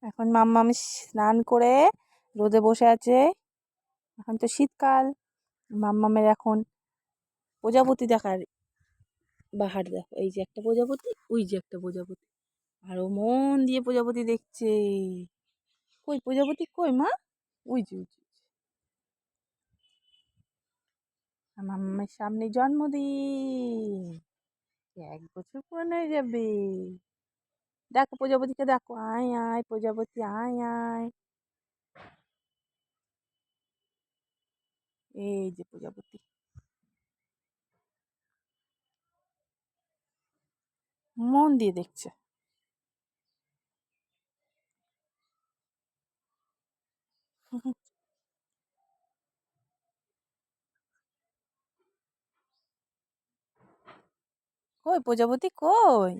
এখন মাম্মাম স্নান করে রোদে বসে আছে। এখন তো শীতকাল। মাম্মামের এখন প্রজাপতি দেখার বাহার দেখো। এই যে একটা প্রজাপতি, ওই যে একটা প্রজাপতি, আরো মন দিয়ে প্রজাপতি দেখছে। কই প্রজাপতি কই মা? ওই যে ওই যে মাম্মামের সামনে জন্মদিন, 1 বছর পূরণ হয়ে যাবে। দেখো প্রজাপতিকে দেখো, আয় আয় প্রজাপতি আয় আয়। এই যে প্রজাপতি মন দিয়ে দেখছে। কই প্রজাপতি কই?